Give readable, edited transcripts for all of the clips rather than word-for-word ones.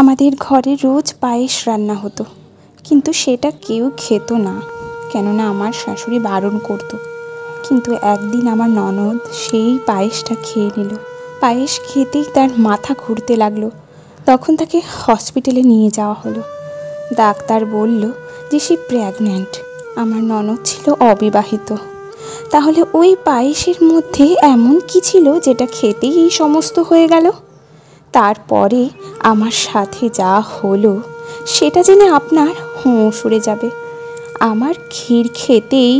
আমাদের ঘরে রোজ পায়েস রান্না হতো, কিন্তু সেটা কেউ খেত না, কেননা আমার শাশুড়ি বারণ করত। কিন্তু একদিন আমার ননদ সেই পায়েসটা খেয়ে নিল। পায়েস খেতেই তার মাথা ঘুরতে লাগলো। তখন তাকে হসপিটালে নিয়ে যাওয়া হলো। ডাক্তার বলল যে সে প্রেগন্যান্ট। আমার ননদ ছিল অবিবাহিত। তাহলে ওই পায়েসের মধ্যে এমন কি ছিল যেটা খেতেই এই সমস্ত হয়ে গেল? তারপরে আমার সাথে যা হলো সেটা জেনে আপনার হোঁশ উড়ে যাবে। আমার ক্ষীর খেতেই,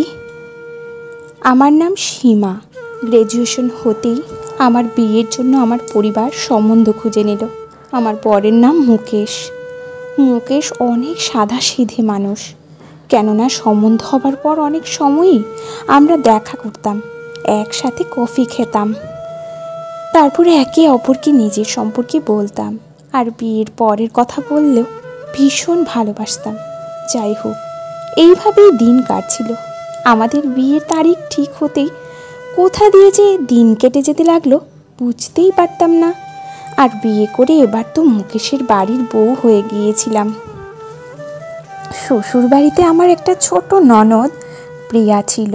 আমার নাম সীমা। গ্র্যাজুয়েশন হতেই আমার বিয়ের জন্য আমার পরিবার সম্বন্ধ খুঁজে নিল। আমার বরের নাম মুকেশ। মুকেশ অনেক সাদাসিধে মানুষ, কেননা সম্বন্ধ হবার পর অনেক সময়ই আমরা দেখা করতাম, একসাথে কফি খেতাম, তারপরে একে অপরকে নিজের সম্পর্কে বলতাম, আর বিয়ের পরের কথা বললেও ভীষণ ভালোবাসতাম। যাই হোক, এইভাবেই দিন কাটছিল। আমাদের বিয়ের তারিখ ঠিক হতেই কোথা দিয়ে যে দিন কেটে যেতে লাগলো বুঝতেই পারতাম না। আর বিয়ে করে এবার তো মুকেশের বাড়ির বউ হয়ে গিয়েছিলাম। শ্বশুর বাড়িতে আমার একটা ছোট ননদ প্রিয়া ছিল,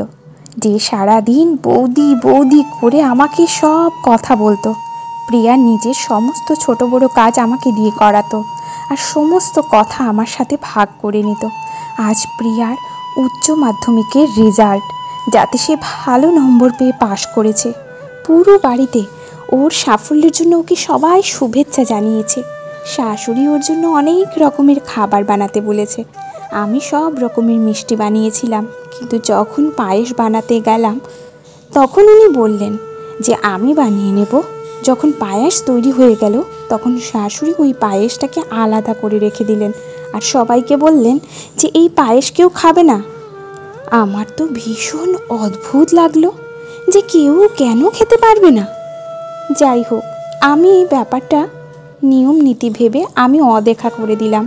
যে সারাদিন বৌদি বৌদি করে আমাকে সব কথা বলতো। প্রিয়া নিজের সমস্ত ছোট বড় কাজ আমাকে দিয়ে করাতো, আর সমস্ত কথা আমার সাথে ভাগ করে নিত। আজ প্রিয়ার উচ্চ মাধ্যমিকের রেজাল্ট, যাতে সে ভালো নম্বর পেয়ে পাশ করেছে। পুরো বাড়িতে ওর সাফল্যের জন্য ওকে সবাই শুভেচ্ছা জানিয়েছে। শাশুড়ি ওর জন্য অনেক রকমের খাবার বানাতে বলেছে। আমি সব রকমের মিষ্টি বানিয়েছিলাম, কিন্তু যখন পায়েস বানাতে গেলাম তখন উনি বললেন যে আমি বানিয়ে নেব। যখন পায়েস তৈরি হয়ে গেল তখন শাশুড়ি ওই পায়েসটাকে আলাদা করে রেখে দিলেন, আর সবাইকে বললেন যে এই পায়েস কেউ খাবে না। আমার তো ভীষণ অদ্ভুত লাগলো যে কেউ কেন খেতে পারবে না। যাই হোক, আমি এই ব্যাপারটা নিয়ম নীতি ভেবে আমি অদেখা করে দিলাম,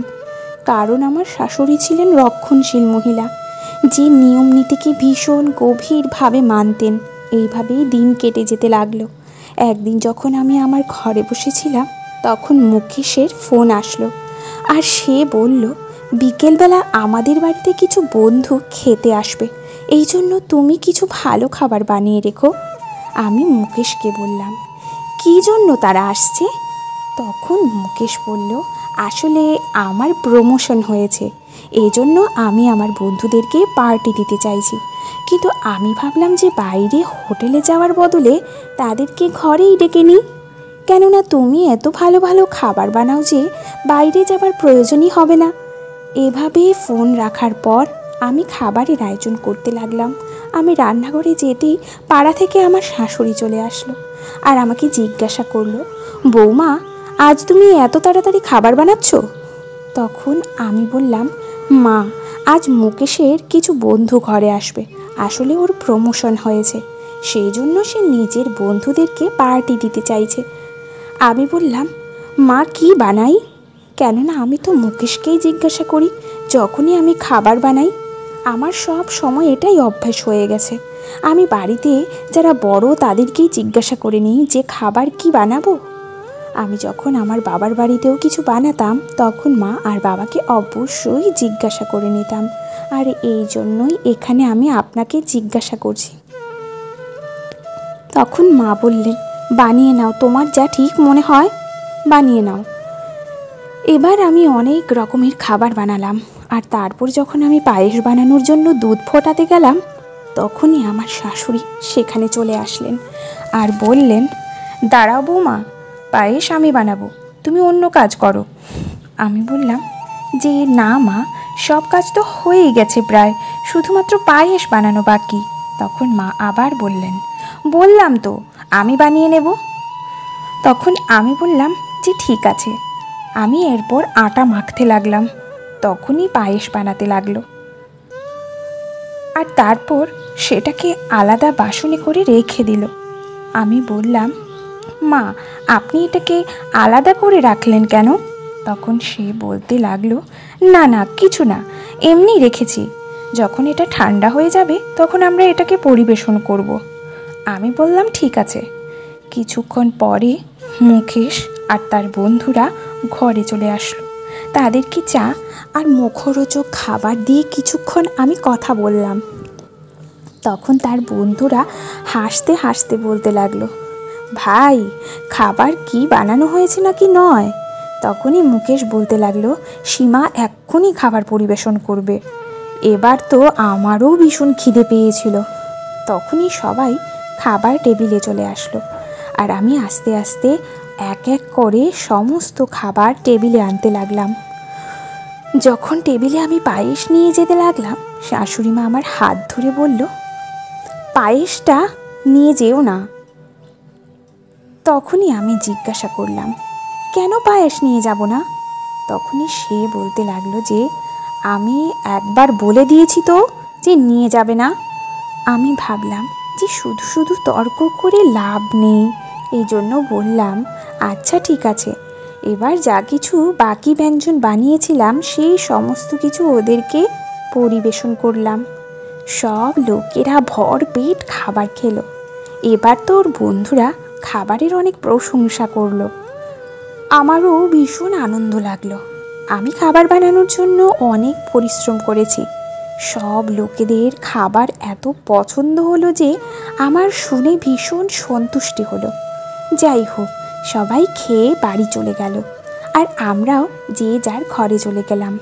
কারণ আমার শাশুড়ি ছিলেন রক্ষণশীল মহিলা, যে নিয়ম নীতিকে ভীষণ গভীরভাবে মানতেন। এইভাবেই দিন কেটে যেতে লাগলো। একদিন যখন আমি আমার ঘরে বসেছিলাম তখন মুকেশের ফোন আসলো, আর সে বলল বিকেলবেলা আমাদের বাড়িতে কিছু বন্ধু খেতে আসবে, এই জন্য তুমি কিছু ভালো খাবার বানিয়ে রেখো। আমি মুকেশকে বললাম কী জন্য তারা আসছে? তখন মুকেশ বলল, আসলে আমার প্রমোশন হয়েছে, এই জন্য আমি আমার বন্ধুদেরকে পার্টি দিতে চাইছি। কিন্তু আমি ভাবলাম যে বাইরে হোটেলে যাওয়ার বদলে তাদেরকে ঘরেই ডেকে নিই, কেননা তুমি এত ভালো ভালো খাবার বানাও যে বাইরে যাবার প্রয়োজনই হবে না। এভাবে ফোন রাখার পর আমি খাবারের আয়োজন করতে লাগলাম। আমি রান্নাঘরে যেতেই পাড়া থেকে আমার শাশুড়ি চলে আসলো, আর আমাকে জিজ্ঞাসা করলো, বৌমা আজ তুমি এত তাড়াতাড়ি খাবার বানাচ্ছ? তখন আমি বললাম, মা আজ মুকেশের কিছু বন্ধু ঘরে আসবে, আসলে ওর প্রমোশন হয়েছে, সেই জন্য সে নিজের বন্ধুদেরকে পার্টি দিতে চাইছে। আমি বললাম, মা কি বানাই? কেননা আমি তো মুকেশকেই জিজ্ঞাসা করি যখনই আমি খাবার বানাই। আমার সব সময় এটাই অভ্যাস হয়ে গেছে। আমি বাড়িতে যারা বড় তাদেরকেই জিজ্ঞাসা করে নিই যে খাবার কি বানাবো। আমি যখন আমার বাবার বাড়িতেও কিছু বানাতাম তখন মা আর বাবাকে অবশ্যই জিজ্ঞাসা করে নিতাম, আর এই জন্যই এখানে আমি আপনাকে জিজ্ঞাসা করছি। তখন মা বললেন, বানিয়ে নাও, তোমার যা ঠিক মনে হয় বানিয়ে নাও। এবার আমি অনেক রকমের খাবার বানালাম, আর তারপর যখন আমি পায়েস বানানোর জন্য দুধ ফোটাতে গেলাম তখনই আমার শাশুড়ি সেখানে চলে আসলেন আর বললেন, দাঁড়াও বৌমা, পায়েস আমি বানাবো, তুমি অন্য কাজ করো। আমি বললাম যে না মা, সব কাজ তো হয়েই গেছে প্রায়, শুধুমাত্র পায়েস বানানো বাকি। তখন মা আবার বললেন, বললাম তো আমি বানিয়ে নেব। তখন আমি বললাম যে ঠিক আছে। আমি এরপর আটা মাখতে লাগলাম, তখনই পায়েস বানাতে লাগলো, আর তারপর সেটাকে আলাদা বাসনে করে রেখে দিল। আমি বললাম, মা আপনি এটাকে আলাদা করে রাখলেন কেন? তখন সে বলতে লাগলো, না না কিছু না, এমনি রেখেছি, যখন এটা ঠান্ডা হয়ে যাবে তখন আমরা এটাকে পরিবেশন করব। আমি বললাম ঠিক আছে। কিছুক্ষণ পরে মুকেশ আর তার বন্ধুরা ঘরে চলে আসলো। তাদেরকে চা আর মুখরোচক খাবার দিয়ে কিছুক্ষণ আমি কথা বললাম। তখন তার বন্ধুরা হাসতে হাসতে বলতে লাগলো, ভাই খাবার কি বানানো হয়েছে নাকি নয়? তখনই মুকেশ বলতে লাগলো, সীমা এক্ষুনি খাবার পরিবেশন করবে। এবার তো আমারও ভীষণ খিদে পেয়েছিল। তখনই সবাই খাবার টেবিলে চলে আসলো, আর আমি আস্তে আস্তে এক এক করে সমস্ত খাবার টেবিলে আনতে লাগলাম। যখন টেবিলে আমি পায়েস নিয়ে যেতে লাগলাম, শাশুড়ি মা আমার হাত ধরে বলল, পায়েসটা নিয়ে যেও না। তখনই আমি জিজ্ঞাসা করলাম, কেন পায়েস নিয়ে যাব না? তখনই সে বলতে লাগলো যে আমি একবার বলে দিয়েছি তো যে নিয়ে যাবে না। আমি ভাবলাম যে শুধু শুধু তর্ক করে লাভ নেই, এই জন্য বললাম, আচ্ছা ঠিক আছে। এবার যা কিছু বাকি ব্যঞ্জন বানিয়েছিলাম সেই সমস্ত কিছু ওদেরকে পরিবেশন করলাম। সব লোকেরা ভর পেট খাবার খেলো। এবার তো ওর বন্ধুরা খাবারের অনেক প্রশংসা করলো। আমারও ভীষণ আনন্দ লাগলো। আমি খাবার বানানোর জন্য অনেক পরিশ্রম করেছি। সব লোকেদের খাবার এত পছন্দ হলো যে আমার শুনে ভীষণ সন্তুষ্টি হলো। যাই হোক, সবাই খেয়ে বাড়ি চলে গেল, আর আমরাও যে যার ঘরে চলে গেলাম।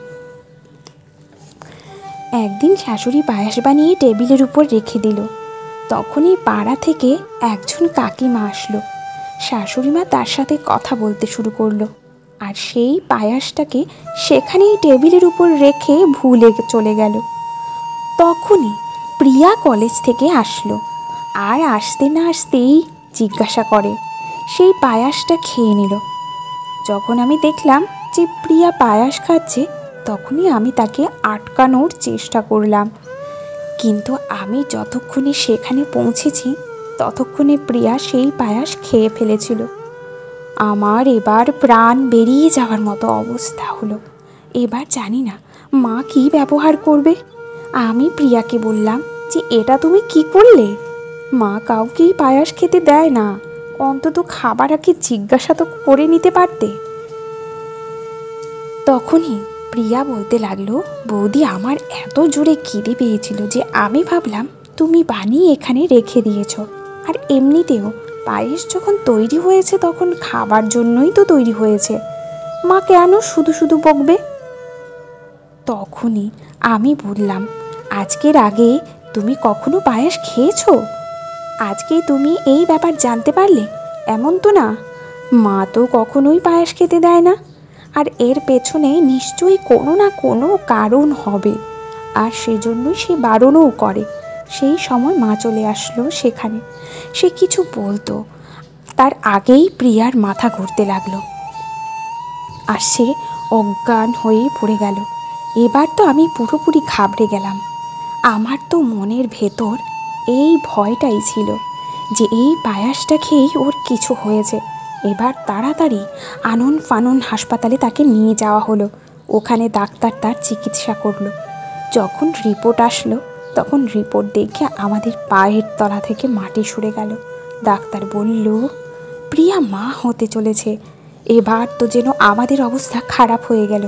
একদিন শাশুড়ি পায়েস বানিয়ে টেবিলের উপর রেখে দিল। তখনই পাড়া থেকে একজন কাকিমা আসলো। শাশুড়ি মা তার সাথে কথা বলতে শুরু করলো, আর সেই পায়েসটাকে সেখানেই টেবিলের উপর রেখে ভুলে চলে গেল। তখনই প্রিয়া কলেজ থেকে আসলো, আর আসতে না আসতেই জিজ্ঞাসা করে, সেই পায়েসটা খেয়ে নিল। যখন আমি দেখলাম যে প্রিয়া পায়েস খাচ্ছে, তখনই আমি তাকে আটকানোর চেষ্টা করলাম, কিন্তু আমি যতক্ষণে সেখানে পৌঁছেছি ততক্ষণে প্রিয়া সেই পায়েস খেয়ে ফেলেছিল। আমার এবার প্রাণ বেরিয়ে যাওয়ার মতো অবস্থা হলো। এবার জানি না মা কি ব্যবহার করবে। আমি প্রিয়াকে বললাম যে এটা তুমি কি করলে? মা কাউকেই পায়েস খেতে দেয় না, অন্তত খাবার আগে জিজ্ঞাসা তো করে নিতে পারতে। তখনই প্রিয়া বলতে লাগলো, বৌদি আমার এত জোরে খিদে পেয়েছিল যে আমি ভাবলাম তুমি বানিয়ে এখানে রেখে দিয়েছ, আর এমনিতেও পায়েস যখন তৈরি হয়েছে তখন খাবার জন্যই তো তৈরি হয়েছে, মা কেন শুধু শুধু বকবে? তখনই আমি বললাম, আজকের আগে তুমি কখনো পায়েস খেয়েছো? আজকেই তুমি এই ব্যাপার জানতে পারলে? এমন তো না, মা তো কখনোই পায়েস খেতে দেয় না, আর এর পেছনে নিশ্চয়ই কোনো না কোনো কারণ হবে, আর সেজন্যই সে বারণও করে। সেই সময় মা চলে আসলো সেখানে। সে কিছু বলতো, তার আগেই প্রিয়ার মাথা ঘুরতে লাগলো, আর সে অজ্ঞান হয়ে পড়ে গেল। এবার তো আমি পুরোপুরি ঘাবড়ে গেলাম। আমার তো মনের ভেতর এই ভয়টাই ছিল যে এই পায়েসটা খেয়েই ওর কিছু হয়েছে। এবার তাড়াতাড়ি আনন ফানন হাসপাতালে তাকে নিয়ে যাওয়া হলো। ওখানে ডাক্তার তার চিকিৎসা করলো। যখন রিপোর্ট আসলো তখন রিপোর্ট দেখে আমাদের পায়ের তলা থেকে মাটি সরে গেল। ডাক্তার বলল, প্রিয়া মা হতে চলেছে। এবার তো যেন আমাদের অবস্থা খারাপ হয়ে গেল।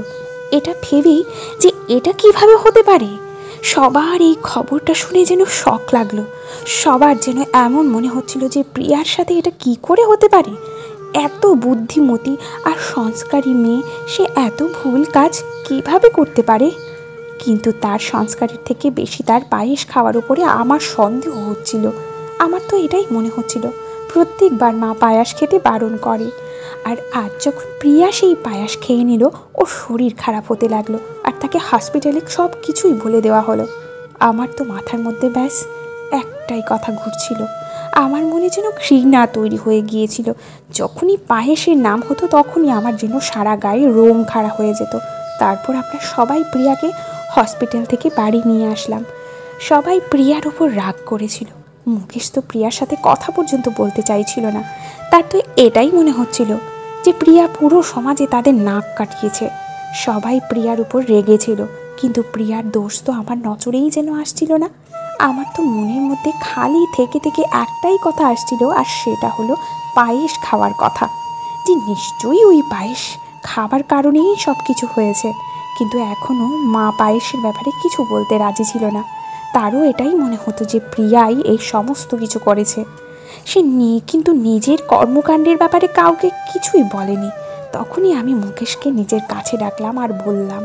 এটা ভেবেই যে এটা কিভাবে হতে পারে, সবার এই খবরটা শুনে যেন শক লাগলো। সবার যেন এমন মনে হচ্ছিল যে প্রিয়ার সাথে এটা কি করে হতে পারে। এত বুদ্ধিমতী আর সংস্কারী মেয়ে, সে এত ভুল কাজ কিভাবে করতে পারে? কিন্তু তার সংস্কারের থেকে বেশি তার পায়েস খাওয়ার উপরে আমার সন্দেহ হচ্ছিল। আমার তো এটাই মনে হচ্ছিল, প্রত্যেকবার মা পায়েস খেতে বারণ করে, আর আজ যখন প্রিয়া সেই পায়েস খেয়ে নিল, ওর শরীর খারাপ হতে লাগলো, আর তাকে হসপিটালে সব কিছুই বলে দেওয়া হলো। আমার তো মাথার মধ্যে ব্যাস একটাই কথা ঘুরছিল। আমার মনে যেন ঘৃণা তৈরি হয়ে গিয়েছিল। যখনই পায়েসের নাম হতো তখনই আমার যেন সারা গায়ে রোম খাড়া হয়ে যেত। তারপর আমরা সবাই প্রিয়াকে হসপিটাল থেকে বাড়ি নিয়ে আসলাম। সবাই প্রিয়ার উপর রাগ করেছিল। মুকেশ তো প্রিয়ার সাথে কথা পর্যন্ত বলতে চাইছিল না। তার তো এটাই মনে হচ্ছিল যে প্রিয়া পুরো সমাজে তাদের নাক কাটিয়েছে। সবাই প্রিয়ার উপর রেগেছিল, কিন্তু প্রিয়ার দোষ তো আমার নজরেই যেন আসছিল না। আমার তো মনের মধ্যে খালি থেকে থেকে একটাই কথা আসছিল, আর সেটা হলো পায়েস খাওয়ার কথা। যে নিশ্চয়ই ওই পায়েস খাবার কারণেই সব কিছু হয়েছে, কিন্তু এখনও মা পায়েসের ব্যাপারে কিছু বলতে রাজি ছিল না। তারও এটাই মনে হতো যে প্রিয়াই এই সমস্ত কিছু করেছে। সে কিন্তু নিজের কর্মকাণ্ডের ব্যাপারে কাউকে কিছুই বলেনি। তখনই আমি মুকেশকে নিজের কাছে ডাকলাম আর বললাম,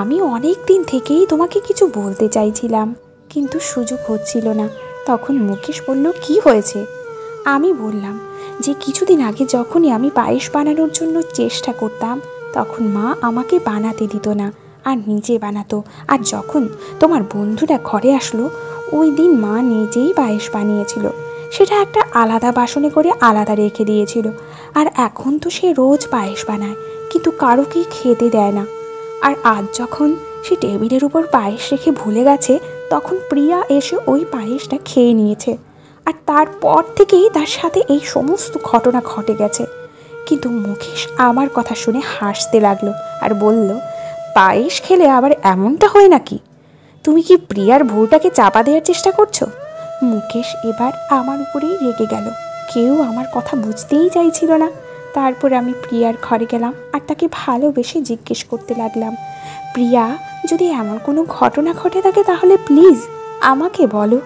আমি অনেক দিন থেকেই তোমাকে কিছু বলতে চাইছিলাম, কিন্তু সুযোগ হচ্ছিল না। তখন মুকেশ বলল, কি হয়েছে? আমি বললাম যে কিছুদিন আগে যখনই আমি পায়েস বানানোর জন্য চেষ্টা করতাম, তখন মা আমাকে বানাতে দিত না আর নিজে বানাতো। আর যখন তোমার বন্ধুরা ঘরে আসলো, ওই দিন মা নিজেই পায়েস বানিয়েছিল। সেটা একটা আলাদা বাসনে করে আলাদা রেখে দিয়েছিল। আর এখন তো সে রোজ পায়েস বানায়, কিন্তু কারোকেই খেতে দেয় না। আর আজ যখন সে টেবিলের উপর পায়েস রেখে ভুলে গেছে, তখন প্রিয়া এসে ওই পায়েসটা খেয়ে নিয়েছে। আর তারপর থেকেই তার সাথে এই সমস্ত ঘটনা ঘটে গেছে। কিন্তু মুকেশ আমার কথা শুনে হাসতে লাগলো আর বলল, পায়েস খেলে আবার এমনটা হয় নাকি? তুমি কি প্রিয়ার ভুলটাকে চাপা দেওয়ার চেষ্টা করছো? মুকেশ এবার আমার উপরেই রেগে গেল। কেউ আমার কথা বুঝতেই চাইছিল না। তারপর আমি প্রিয়ার ঘরে গেলাম আর তাকে ভালোবেসে জিজ্ঞেস করতে লাগলাম, প্রিয়া, যদি এমন কোনো ঘটনা ঘটে থাকে তাহলে প্লিজ আমাকে বলো,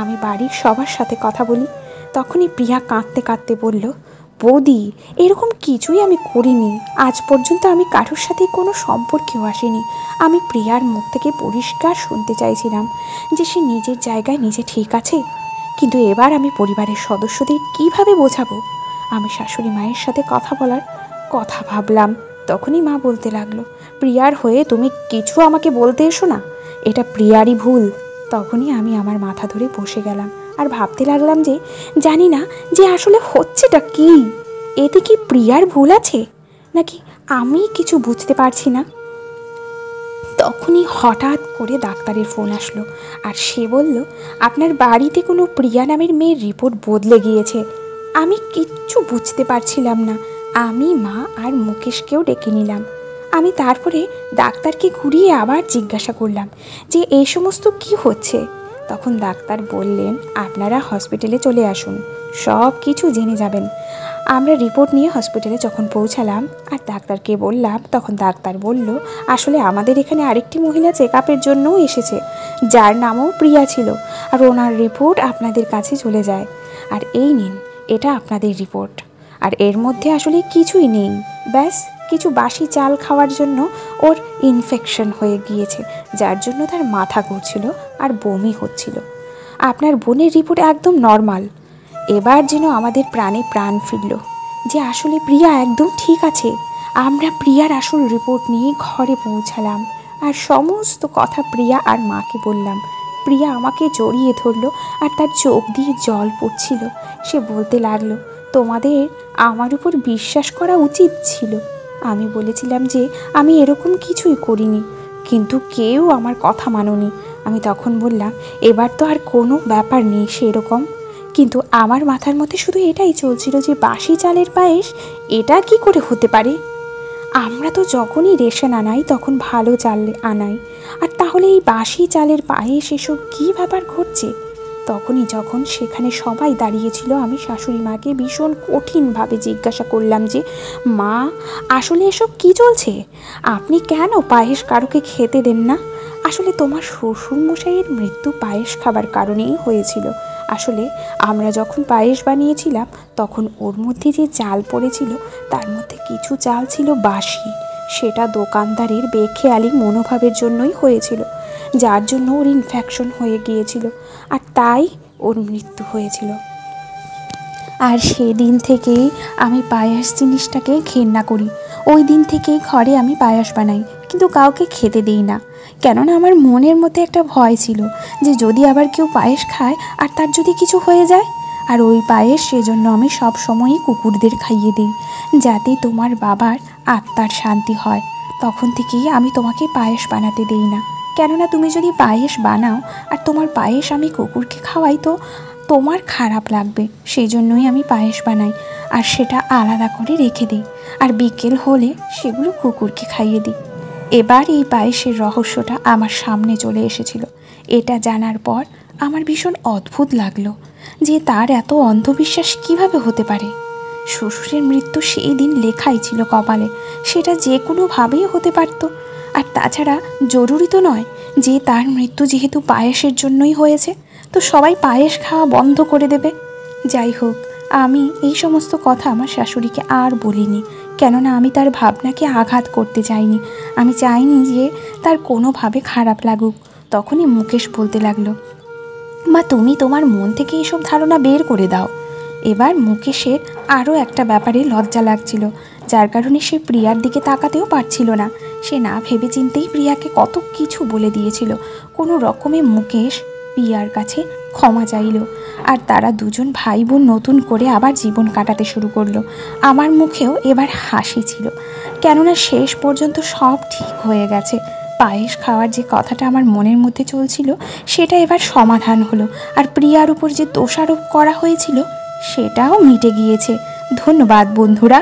আমি বাড়ির সবার সাথে কথা বলি। তখনই প্রিয়া কাঁদতে কাঁদতে বলল, বৌদি, এরকম কিছুই আমি করিনি। আজ পর্যন্ত আমি কারোর সাথে কোনো সম্পর্কেও আসিনি। আমি প্রিয়ার মুখ থেকে পরিষ্কার শুনতে চাইছিলাম যে সে নিজের জায়গায় নিজে ঠিক আছে। কিন্তু এবার আমি পরিবারের সদস্যদের কিভাবে বোঝাবো? আমি শাশুড়ি মায়ের সাথে কথা ভাবলাম। তখনই মা বলতে লাগলো, প্রিয়ার হয়ে তুমি কিছু আমাকে বলতে এসো না, এটা প্রিয়ারই ভুল। তখনই আমি আমার মাথা ধরে বসে গেলাম আর ভাবতে লাগলাম যে জানি না যে আসলে হচ্ছেটা কি। এতে কি প্রিয়ার ভুল আছে নাকি আমি কিছু বুঝতে পারছি না। তখনই হঠাৎ করে ডাক্তারের ফোন আসলো আর সে বলল, আপনার বাড়িতে কোনো প্রিয়া নামের মেয়ের রিপোর্ট বদলে গিয়েছে। আমি কিচ্ছু বুঝতে পারছিলাম না। আমি মা আর মুকেশকেও ডেকে নিলাম। আমি তারপরে ডাক্তারকে ঘুরিয়ে আবার জিজ্ঞাসা করলাম যে এই সমস্ত কি হচ্ছে। তখন ডাক্তার বললেন, আপনারা হসপিটালে চলে আসুন, সব কিছু জেনে যাবেন। আমরা রিপোর্ট নিয়ে হসপিটালে যখন পৌঁছালাম আর ডাক্তারকে বললাম, তখন ডাক্তার বলল, আসলে আমাদের এখানে আরেকটি মহিলা চেক আপের জন্যও এসেছে, যার নামও প্রিয়া ছিল, আর ওনার রিপোর্ট আপনাদের কাছে চলে যায়। আর এই নিন, এটা আপনাদের রিপোর্ট। আর এর মধ্যে আসলে কিছুই নেই, ব্যাস কিছু বাসি চাল খাওয়ার জন্য ওর ইনফেকশন হয়ে গিয়েছে, যার জন্য তার মাথা ঘুরছিল আর বমি হচ্ছিল। আপনার বোনের রিপোর্ট একদম নর্মাল। এবার যেন আমাদের প্রাণে প্রাণ ফিরল যে আসলে প্রিয়া একদম ঠিক আছে। আমরা প্রিয়ার আসল রিপোর্ট নিয়ে ঘরে পৌঁছালাম আর সমস্ত কথা প্রিয়া আর মাকে বললাম। প্রিয়া আমাকে জড়িয়ে ধরলো আর তার চোখ দিয়ে জল পড়ছিল। সে বলতে লাগলো, তোমাদের আমার উপর বিশ্বাস করা উচিত ছিল। আমি বলেছিলাম যে আমি এরকম কিছুই করিনি, কিন্তু কেউ আমার কথা মানোনি। আমি তখন বললাম, এবার তো আর কোনো ব্যাপার নেই সেরকম। কিন্তু আমার মাথার মধ্যে শুধু এটাই চলছিল যে বাসি চালের পায়েস এটা কি করে হতে পারে? আমরা তো যখনই রেশন আনাই তখন ভালো চাল আনাই, আর তাহলে এই বাসি চালের পায়েস এসব কী ব্যাপার ঘটছে? তখনই যখন সেখানে সবাই দাঁড়িয়েছিল, আমি শাশুড়ি মাকে ভীষণ কঠিনভাবে জিজ্ঞাসা করলাম যে, মা, আসলে এসব কি চলছে? আপনি কেন পায়েস কারোকে খেতে দেন না? আসলে তোমার শ্বশুরমশাইয়ের মৃত্যু পায়েস খাবার কারণেই হয়েছিল। আসলে আমরা যখন পায়েস বানিয়েছিলাম তখন ওর মধ্যে যে চাল পড়েছিল তার মধ্যে কিছু চাল ছিল বাসি। সেটা দোকানদারের বেখেয়ালি মনোভাবের জন্যই হয়েছিল, যার জন্য ওর ইনফেকশন হয়ে গিয়েছিল, আর তাই ওর মৃত্যু হয়েছিল। আর সেদিন থেকেই আমি পায়েস জিনিসটাকে ঘেন্না করি। ওই দিন থেকেই ঘরে আমি পায়েস বানাই, কিন্তু কাউকে খেতে দিই না। কেননা আমার মনের মধ্যে একটা ভয় ছিল যে যদি আবার কেউ পায়েস খায় আর তার যদি কিছু হয়ে যায়। আর ওই পায়েস সেজন্য আমি সব সময়ই কুকুরদের খাইয়ে দিই, যাতে তোমার বাবার আত্মার শান্তি হয়। তখন থেকেই আমি তোমাকে পায়েস বানাতে দিই না। কেননা তুমি যদি পায়েস বানাও আর তোমার পায়েস আমি কুকুরকে খাওয়াই তো তোমার খারাপ লাগবে। সেই জন্যই আমি পায়েস বানাই আর সেটা আলাদা করে রেখে দিই, আর বিকেল হলে সেগুলো কুকুরকে খাইয়ে দিই। এবার এই পায়েসের রহস্যটা আমার সামনে চলে এসেছিল। এটা জানার পর আমার ভীষণ অদ্ভুত লাগলো যে তার এত অন্ধবিশ্বাস কিভাবে হতে পারে। শ্বশুরের মৃত্যু সেই দিন লেখাই ছিল কপালে, সেটা যে কোনোভাবেই হতে পারত। আর তাছাড়া জরুরি তো নয় যে তার মৃত্যু যেহেতু পায়েসের জন্যই হয়েছে তো সবাই পায়েস খাওয়া বন্ধ করে দেবে। যাই হোক, আমি এই সমস্ত কথা আমার শাশুড়িকে আর বলিনি, কেননা আমি তার ভাবনাকে আঘাত করতে চাইনি। আমি চাইনি যে তার কোনোভাবে খারাপ লাগুক। তখনই মুকেশ বলতে লাগলো, মা তুমি তোমার মন থেকে এইসব ধারণা বের করে দাও। এবার মুকেশের আরও একটা ব্যাপারে লজ্জা লাগছিল, যার কারণে সে প্রিয়ার দিকে তাকাতেও পারছিল না। সে না ভেবে চিন্তেই প্রিয়াকে কত কিছু বলে দিয়েছিল। কোনো রকমে মুকেশ প্রিয়ার কাছে ক্ষমা চাইল, আর তারা দুজন ভাই বোন নতুন করে আবার জীবন কাটাতে শুরু করলো। আমার মুখেও এবার হাসি ছিল, কেননা শেষ পর্যন্ত সব ঠিক হয়ে গেছে। পায়েস খাওয়ার যে কথাটা আমার মনের মধ্যে চলছিল সেটা এবার সমাধান হলো, আর প্রিয়ার উপর যে দোষারোপ করা হয়েছিল সেটাও মিটে গিয়েছে। ধন্যবাদ বন্ধুরা।